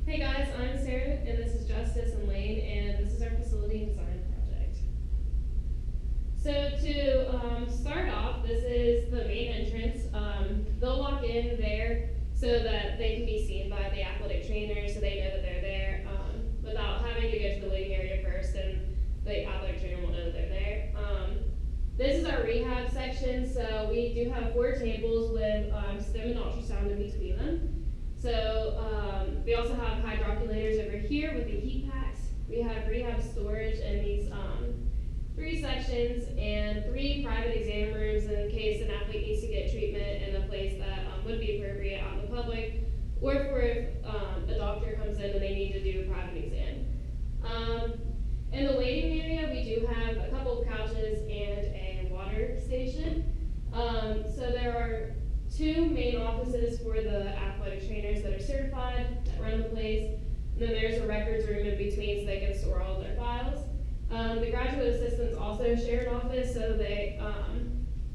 Hey guys, I'm Sarah, and this is Justice and Lane, and this is our facility design project. So to start off, this is the main entrance. They'll walk in there so that they can be seen by the athletic trainers, so they know that they're there without having to go to the waiting area first, and the athletic trainer will know that they're there. This is our rehab section, so we do have 4 tables with STEM and ultrasound in between them. So we also have hydroculators over here with the heat packs. We have rehab storage in these 3 sections and 3 private exam rooms in case an athlete needs to get treatment in a place that would be appropriate out in the public, or for if a doctor comes in and they need to do a private exam. In the waiting area, we do have a couple of couches and a water station. So there are 2 main offices for the athletic trainers that are certified, that run the place. And then there's a records room in between so they can store all of their files. The graduate assistants also share an office, so they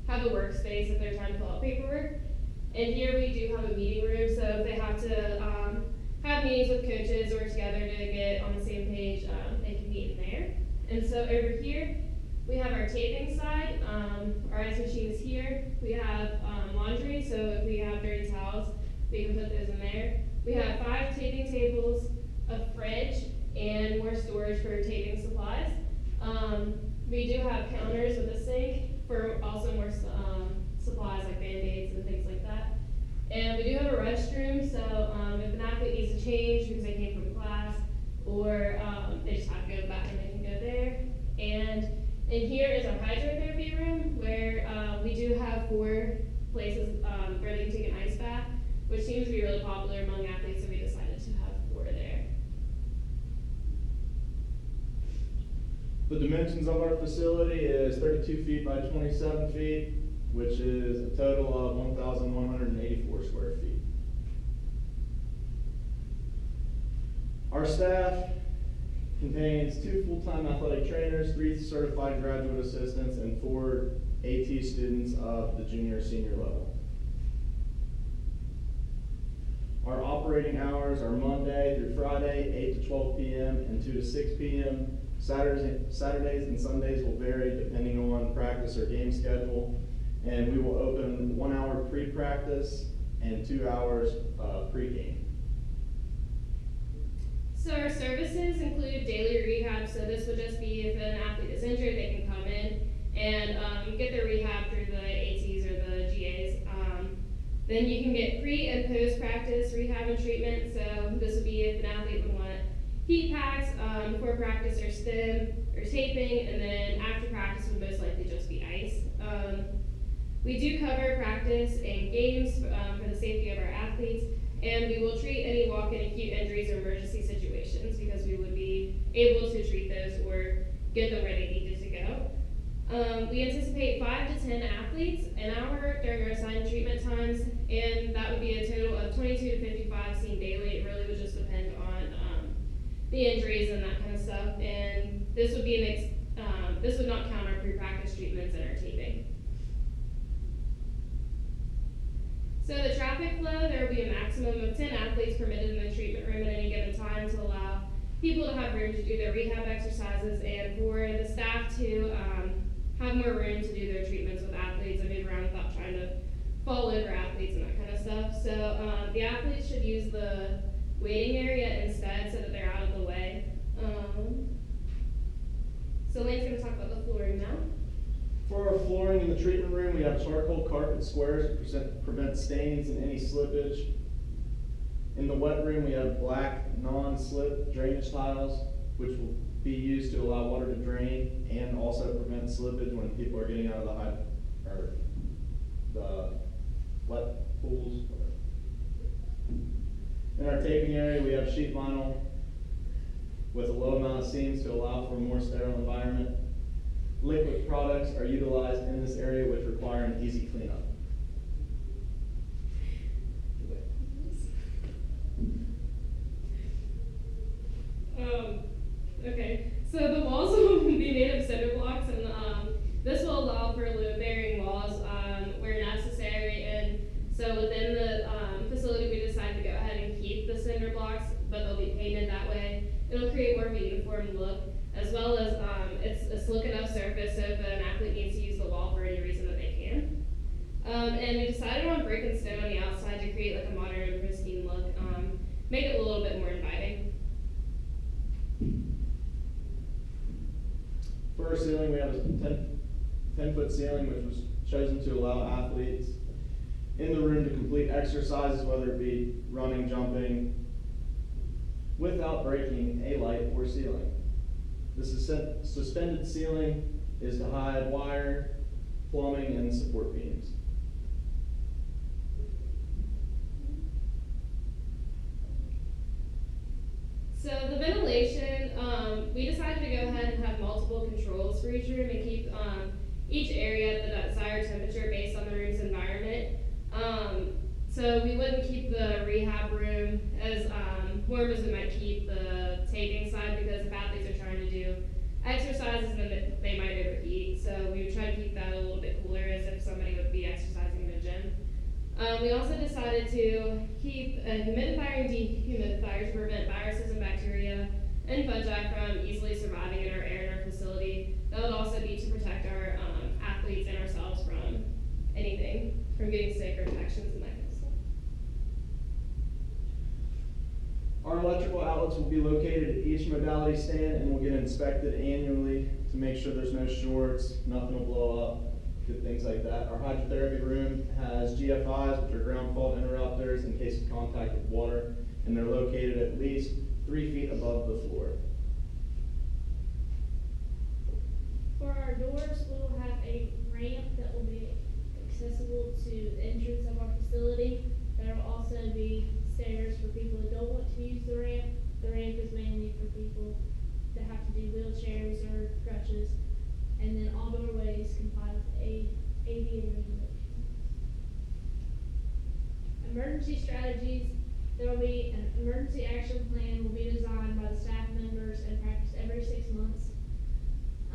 have a workspace if they're trying to fill out paperwork. And here we do have a meeting room, so if they have to have meetings with coaches or together to get on the same page, they can meet in there. And so over here, we have our taping side. Our ice machine is here. We have laundry, so if we have dirty towels, we can put those in there. We have 5 taping tables, a fridge, and more storage for taping supplies. We do have counters with a sink for also more supplies like Band-Aids and things like that. And we do have a restroom, so if an athlete needs to change because they came from class, or they just have to go to the bathroom, they can go there. And in here is our hydrotherapy room, where we do have 4 places where they can take an ice bath, which seems to be really popular among athletes, so we decided to have 4 there. The dimensions of our facility is 32 feet by 27 feet, which is a total of 1,184 square feet. Our staff contains 2 full-time athletic trainers, 3 certified graduate assistants, and 4 AT students of the junior and senior level. Our operating hours are Monday through Friday, 8 to 12 p.m. and 2 to 6 p.m. Saturdays and Sundays will vary depending on practice or game schedule. And we will open 1 hour pre-practice and 2 hours pre-game. So our services include daily rehab, so this would just be if an athlete is injured, they can come in and get their rehab through the ATs or the GAs. Then you can get pre and post practice rehab and treatment, so this would be if an athlete would want heat packs before practice or stim or taping, and then after practice would most likely just be ice. We do cover practice and games for the safety of our athletes, and we will treat any walk-in acute injuries or emergency situations because we would be able to treat those or get them where they needed to go. We anticipate 5 to 10 athletes an hour during our assigned treatment times, and that would be a total of 22 to 55 seen daily. It really would just depend on the injuries and that kind of stuff, and this would be this would not count our pre-practice treatments and our taping. So the traffic flow, there will be a maximum of 10 athletes permitted in the treatment room at any given time to allow people to have room to do their rehab exercises and for the staff to have more room to do their treatments with athletes and move around without trying to fall over athletes and that kind of stuff. So the athletes should use the waiting area instead so that they're out of the way. So Lane's going to talk about the flooring now. For our flooring in the treatment room, we have charcoal carpet squares to prevent stains and any slippage. In the wet room, we have black non-slip drainage tiles, which will be used to allow water to drain and also prevent slippage when people are getting out of the wet pools. In our taping area, we have sheet vinyl with a low amount of seams to allow for a more sterile environment. Liquid products are utilized in this area which require an easy cleanup. Okay, so the walls will be made of cinder blocks, and this will allow for load-bearing walls where necessary. And so within the facility, we decided to go ahead and keep the cinder blocks, but they'll be painted that way. It'll create more of a uniform look, as well as it's a slick enough surface so if an athlete needs to use the wall for any reason that they can. And we decided on brick and stone on the outside to create like a modern and pristine look, make it a little bit more inviting. For our ceiling, we have a 10-foot ceiling, which was chosen to allow athletes in the room to complete exercises, whether it be running, jumping, without breaking a light or ceiling. The suspended ceiling is to hide wire, plumbing, and support beams. So the ventilation, we decided to go ahead and have multiple controls for each room and keep each area at the desired temperature based on the room's environment. So we wouldn't keep the rehab room as warm as we might keep the taping side, because if athletes are trying to do exercises, then they might overheat. So we would try to keep that a little bit cooler, as if somebody would be exercising in a gym. We also decided to keep a humidifier and dehumidifier to prevent viruses and bacteria and fungi from easily surviving in our air in our facility. That would also be to protect our athletes and ourselves from anything, from getting sick or infections and that kind of stuff. Our electrical outlets will be located at each modality stand and will get inspected annually to make sure there's no shorts, nothing will blow up, good things like that. Our hydrotherapy room has GFIs, which are ground fault interrupters in case of contact with water, and they're located at least 3 feet above the floor. For our doors, we will have a ramp that will be accessible to the entrance of our facility. There will also be stairs for people who don't want to use the ramp. The ramp is mainly for people that have to do wheelchairs or crutches. And then all doorways comply with ADA regulations. Emergency strategies. There will be an emergency action plan will be designed by the staff members and practiced every 6 months.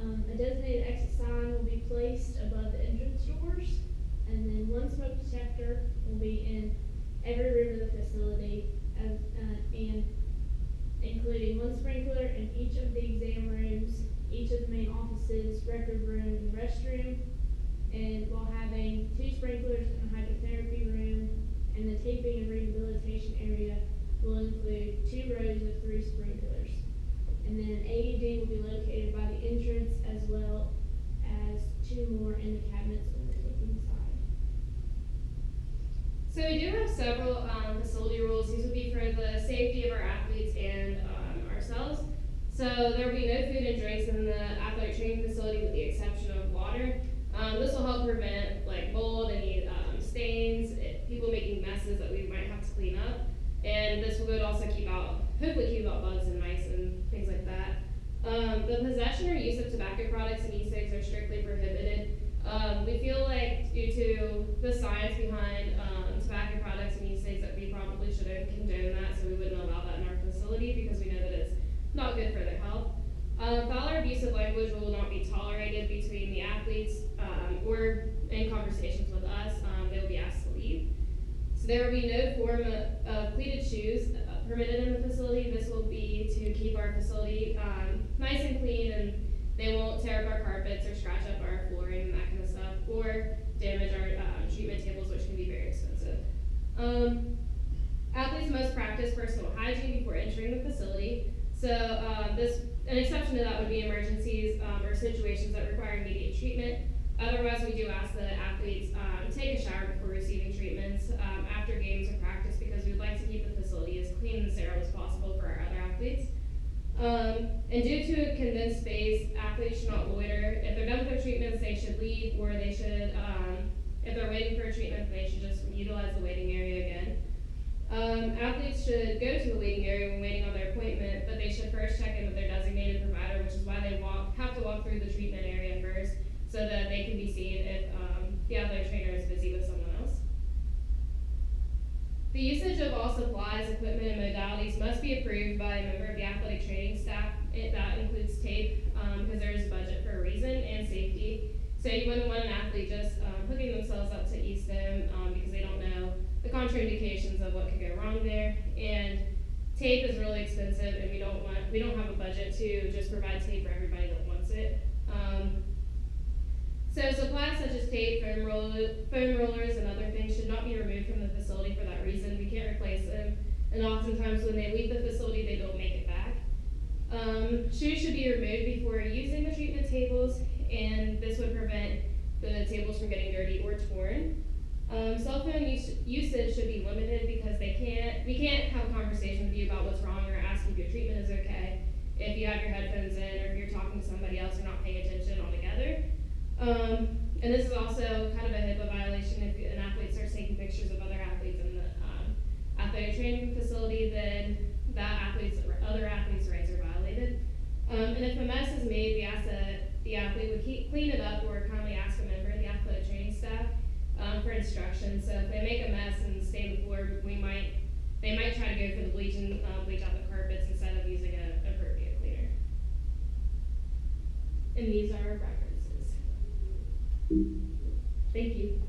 A designated exit sign will be placed above the entrance doors, and then one smoke detector will be in every room of the facility, and including one sprinkler in each of the exam rooms, each of the main offices, record room, and restroom, and while having 2 sprinklers in the hydrotherapy room, and the taping and rehabilitation area will include 2 rows of 3 sprinklers. And then an AED will be located by the entrance, as well as 2 more in the cabinets on the taping side. So we do have several facility rules. These would be for the safety of our athletes and ourselves. So there will be no food and drinks in the athletic training facility with the exception of water. This will help prevent like mold, any stains, people making messes that we might have to clean up. And this would also hopefully keep out bugs and mice and things like that. The possession or use of tobacco products and e-cigs are strictly prohibited. We feel like due to the science behind tobacco products and e-cigs that we probably shouldn't condone that, so we wouldn't allow that in our facility because we know that it's not good for their health. Foul or abusive language will not be tolerated between the athletes or in conversations with us. They will be asked to leave. So there will be no form of pleated shoes permitted in the facility. This will be to keep our facility nice and clean, and they won't tear up our carpets or scratch up our flooring and that kind of stuff, or damage our treatment tables, which can be very expensive. Athletes must practice personal hygiene before entering the facility. So an exception to that would be emergencies or situations that require immediate treatment. Otherwise, we do ask that athletes take a shower before receiving treatments after games or practice, because we'd like to keep the facility as clean and sterile as possible for our other athletes. And due to a condensed space, athletes should not loiter. If they're done with their treatments, they should leave, or they should, if they're waiting for a treatment, they should just utilize the waiting area again. Athletes should go to the waiting area when waiting on their appointment, but they should first check in with their designated provider, which is why they have to walk through the treatment area first, so that they can be seen if the athletic trainer is busy with someone else. The usage of all supplies, equipment, and modalities must be approved by a member of the athletic training staff. That includes tape, because there is a budget for a reason, and safety. So you wouldn't want an athlete just hooking themselves up to e-stim because they don't know the contraindications of what could go wrong there. And tape is really expensive, and we don't have a budget to just provide tape for everybody that wants it. So supplies such as tape, foam rollers, and other things should not be removed from the facility for that reason. We can't replace them, and oftentimes when they leave the facility, they don't make it back. Shoes should be removed before using the treatment tables, and this would prevent the tables from getting dirty or torn. Cell phone usage should be limited because we can't have a conversation with you about what's wrong or ask if your treatment is okay if you have your headphones in or if you're talking to somebody else or not paying attention altogether. And this is also kind of a HIPAA violation. If an athlete starts taking pictures of other athletes in the athletic training facility, then other athletes' rights are violated. And if a mess is made, we ask that the athlete would clean it up or kindly ask a member of the athletic training staff for instructions. So if they make a mess and stain the floor, they might try to go for the bleach and bleach out the carpets instead of using an appropriate cleaner. And these are our references. Thank you.